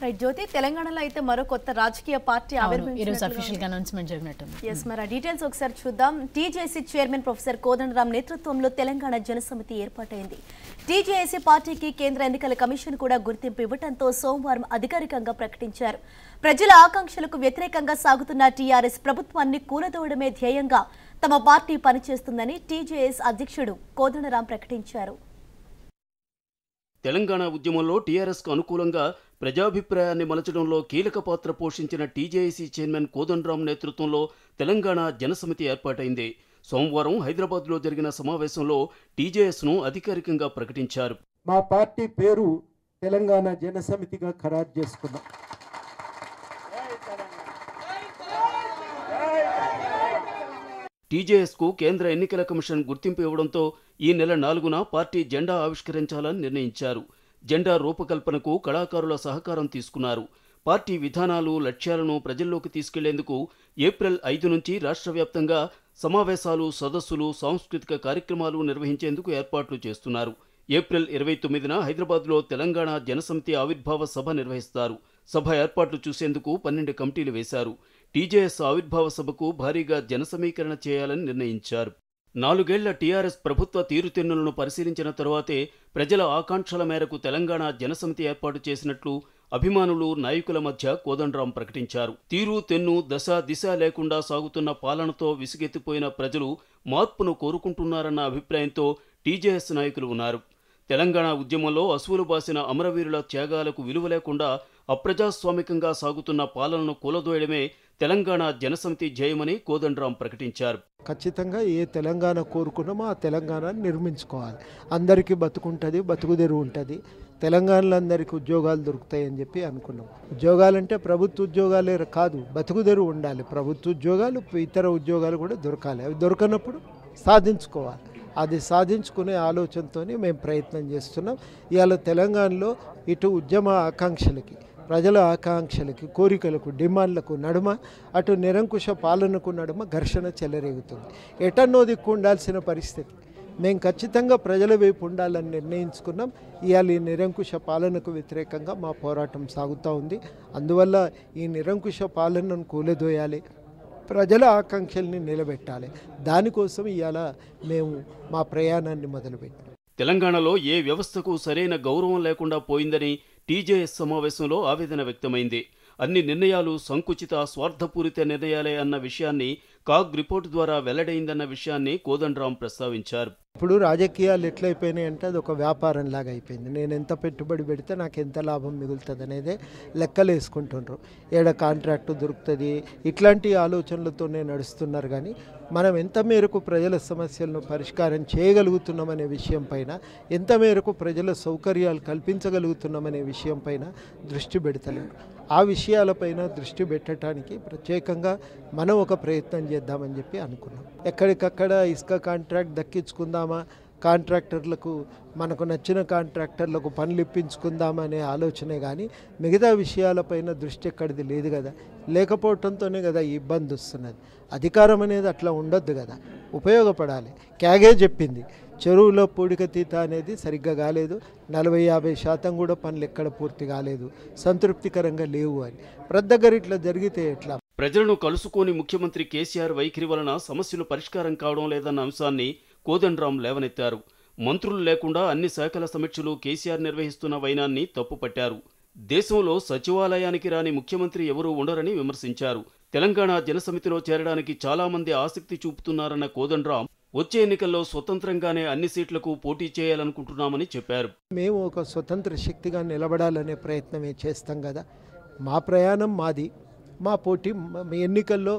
Right జ్యోతి, తెలంగాణలో అయితే మరో కొత్త రాజకీయ పార్టీ మరి ఆ డీటెయిల్స్ ఒకసారి చూద్దాం. టీజేఏసీ చైర్మన్ ప్రొఫెసర్ కోదండరాం నేతృత్వంలో తెలంగాణ జనసమితి ఏర్పాటైంది. టీజేఏసీ పార్టీకి కేంద్ర ఎన్నికల కమిషన్ కూడా గుర్తింపు ఇవ్వడంతో సోమవారం అధికారికంగా ప్రకటించారు. ప్రజల ఆకాంక్షలకు వ్యతిరేకంగా సాగుతున్న టీఆర్ఎస్ ప్రభుత్వాన్ని కూలదోవడమే ధ్యేయంగా తమ పార్టీ పనిచేస్తుందని టీజేఎస్ అధ్యక్షుడు కోదండరాం ప్రకటించారు. తెలంగాణ ఉద్యమంలో టీఆర్ఎస్కు అనుకూలంగా ప్రజాభిప్రాయాన్ని మలచడంలో కీలక పాత్ర పోషించిన టీజేఏసీ చైర్మన్ కోదండరాం నేతృత్వంలో తెలంగాణ జనసమితి ఏర్పాటైంది. సోమవారం హైదరాబాద్లో జరిగిన సమావేశంలో టీజేఎస్ను అధికారికంగా ప్రకటించారు. మా పార్టీ పేరు తెలంగాణ జనసమితిగా ఖరారు చేసుకున్నాం. టీజేఎస్కు కేంద్ర ఎన్నికల కమిషన్ గుర్తింపు ఇవ్వడంతో ఈ నెల 4న పార్టీ జెండా ఆవిష్కరించాలని నిర్ణయించారు. జెండా రూపకల్పనకు కళాకారుల సహకారం తీసుకున్నారు. పార్టీ విధానాలు, లక్ష్యాలను ప్రజల్లోకి తీసుకెళ్లేందుకు ఏప్రిల్ 5 నుంచి రాష్ట్ర వ్యాప్తంగా సమావేశాలు, సదస్సులు, సాంస్కృతిక కార్యక్రమాలు నిర్వహించేందుకు ఏర్పాట్లు చేస్తున్నారు. ఏప్రిల్ 29న హైదరాబాద్లో తెలంగాణ జనసమితి ఆవిర్భావ సభ నిర్వహిస్తారు. సభ ఏర్పాట్లు చూసేందుకు 12 కమిటీలు వేశారు. టీజేఎస్ ఆవిర్భావ సభకు భారీగా జనసమీకరణ చేయాలని నిర్ణయించారు. 4 ఏళ్ల టీఆర్ఎస్ ప్రభుత్వ తీరుతెన్నులను పరిశీలించిన తరువాతే ప్రజల ఆకాంక్షల మేరకు తెలంగాణ జనసమితి ఏర్పాటు చేసినట్లు అభిమానులు, నాయకుల మధ్య కోదండరాం ప్రకటించారు. తీరు తెన్ను, దశ దిశ లేకుండా సాగుతున్న పాలనతో విసుగెత్తిపోయిన ప్రజలు మార్పును కోరుకుంటున్నారన్న అభిప్రాయంతో టీజేఎస్ నాయకులు ఉన్నారు. తెలంగాణ ఉద్యమంలో అసువులు బాసిన అమరవీరుల త్యాగాలకు విలువ లేకుండా అప్రజాస్వామికంగా సాగుతున్న పాలనను కూలదోయడమే తెలంగాణ జనసమితి ధ్యేయమని కోదండరాం ప్రకటించారు. ఖచ్చితంగా ఏ తెలంగాణ కోరుకున్నామో ఆ తెలంగాణను నిర్మించుకోవాలి. అందరికీ బతుకుంటుంది, బతుకుదెరువు ఉంటుంది. తెలంగాణలో అందరికీ ఉద్యోగాలు దొరుకుతాయని చెప్పి అనుకున్నాం. ఉద్యోగాలంటే ప్రభుత్వ ఉద్యోగాలే కాదు, బతుకుదెరువు ఉండాలి. ప్రభుత్వ ఉద్యోగాలు, ఇతర ఉద్యోగాలు కూడా దొరకాలి. అవి దొరకనప్పుడు సాధించుకోవాలి. అది సాధించుకునే ఆలోచనతో మేము ప్రయత్నం చేస్తున్నాం. ఇవాళ తెలంగాణలో ఇటు ఉద్యమ ఆకాంక్షలకి, ప్రజల ఆకాంక్షలకి, కోరికలకు, డిమాండ్లకు నడుమ, అటు నిరంకుశ పాలనకు నడుమ ఘర్షణ చెలరేగుతుంది. ఎటన్నో దిక్కు ఉండాల్సిన పరిస్థితి. మేము ఖచ్చితంగా ప్రజల వైపు ఉండాలని నిర్ణయించుకున్నాం. ఇవాళ ఈ నిరంకుశ పాలనకు వ్యతిరేకంగా మా పోరాటం సాగుతూ ఉంది. అందువల్ల ఈ నిరంకుశ పాలనను కూలదోయాలి, ప్రజల ఆకాంక్షల్ని నిలబెట్టాలి. దానికోసం ఇవాళ మేము మా ప్రయాణాన్ని మొదలుపెట్టాం. తెలంగాణలో ఏ వ్యవస్థకు సరైన గౌరవం లేకుండా పోయిందని టీజేఎస్ సమావేశంలో ఆవేదన వ్యక్తమైంది. అన్ని నిర్ణయాలు సంకుచిత, స్వార్థపూరిత నిర్ణయాలే అన్న విషయాన్ని కాగ్ రిపోర్టు ద్వారా వెల్లడైందన్న విషయాన్ని కోదండరాం ప్రస్తావించారు. ఇప్పుడు రాజకీయాలు ఎట్లయిపోయినాయి అంటే అది ఒక వ్యాపారం లాగా అయిపోయింది. నేను ఎంత పెట్టుబడి పెడితే నాకు ఎంత లాభం మిగులుతుంది అనేదే లెక్కలు వేసుకుంటుండ్రు. ఏడ కాంట్రాక్టు దొరుకుతుంది, ఇట్లాంటి ఆలోచనలతోనే నడుస్తున్నారు. కానీ మనం ఎంత మేరకు ప్రజల సమస్యలను పరిష్కారం చేయగలుగుతున్నామనే విషయం పైన, ఎంత మేరకు ప్రజల సౌకర్యాలు కల్పించగలుగుతున్నామనే విషయం పైన దృష్టి పెడతలేరు. ఆ విషయాలపైన దృష్టి పెట్టడానికి ప్రత్యేకంగా మనం ఒక ప్రయత్నం చేద్దామని చెప్పి అనుకున్నాం. ఎక్కడికక్కడ ఇసుక కాంట్రాక్ట్ దక్కించుకుందామా, కాంట్రాక్టర్లకు మనకు నచ్చిన కాంట్రాక్టర్లకు పనులు ఇప్పించుకుందామా అనే ఆలోచనే కానీ మిగతా విషయాలపైన దృష్టి ఎక్కడిది లేదు కదా. లేకపోవడంతోనే కదా ఈ ఇబ్బంది వస్తున్నది. అధికారం అనేది అట్లా ఉండొద్దు కదా, ఉపయోగపడాలి. క్యాగే చెప్పింది, చెరువులో పూడికతీత అనేది సరిగ్గా కాలేదు, 40-50% కూడా పనులు ఎక్కడ పూర్తి కాలేదు, సంతృప్తికరంగా లేవు అని. ప్రతి దగ్గర ఇట్లా జరిగితే ఎట్లా? ప్రజలను కలుసుకొని ముఖ్యమంత్రి కేసీఆర్ వైఖరి వలన సమస్యలు పరిష్కారం కావడం లేదన్న అంశాన్ని కోదండరాం లేవనెత్తారు. మంత్రులు లేకుండా అన్ని శాఖల సమీక్షలు కేసీఆర్ నిర్వహిస్తున్న వైనాన్ని తప్పుపట్టారు. దేశంలో సచివాలయానికి రాని ముఖ్యమంత్రి ఎవరూ ఉండరని విమర్శించారు. తెలంగాణ జనసమితిలో చేరడానికి చాలా మంది ఆసక్తి చూపుతున్నారన్న కోదండరాం వచ్చే ఎన్నికల్లో స్వతంత్రంగానే అన్ని సీట్లకు పోటీ చేయాలనుకుంటున్నామని చెప్పారు. మేము ఒక స్వతంత్ర శక్తిగా నిలబడాలనే ప్రయత్నమే చేస్తాం కదా. మా ప్రయాణం మాది, మా పోటీ ఎన్నికల్లో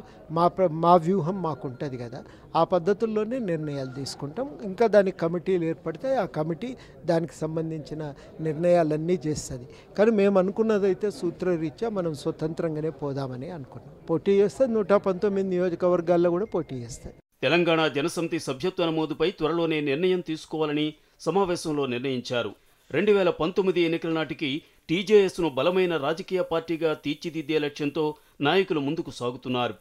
మా వ్యూహం మాకుంటుంది కదా. ఆ పద్ధతుల్లోనే నిర్ణయాలు తీసుకుంటాం. ఇంకా దానికి కమిటీలు ఏర్పడితే ఆ కమిటీ దానికి సంబంధించిన నిర్ణయాలన్నీ చేస్తుంది. కానీ మేము అనుకున్నదైతే సూత్రరీత్యా మనం స్వతంత్రంగానే పోదామని అనుకున్నాం. పోటీ చేస్తే 119 నియోజకవర్గాల్లో కూడా పోటీ చేస్తాయి. తెలంగాణ జనసమితి సభ్యత్వ నమోదుపై త్వరలోనే నిర్ణయం తీసుకోవాలని సమావేశంలో నిర్ణయించారు. 2019 ఎన్నికల నాటికి టీజేఎస్ను బలమైన రాజకీయ పార్టీగా తీర్చిదిద్దే లక్ష్యంతో నాయకులు ముందుకు సాగుతున్నారు.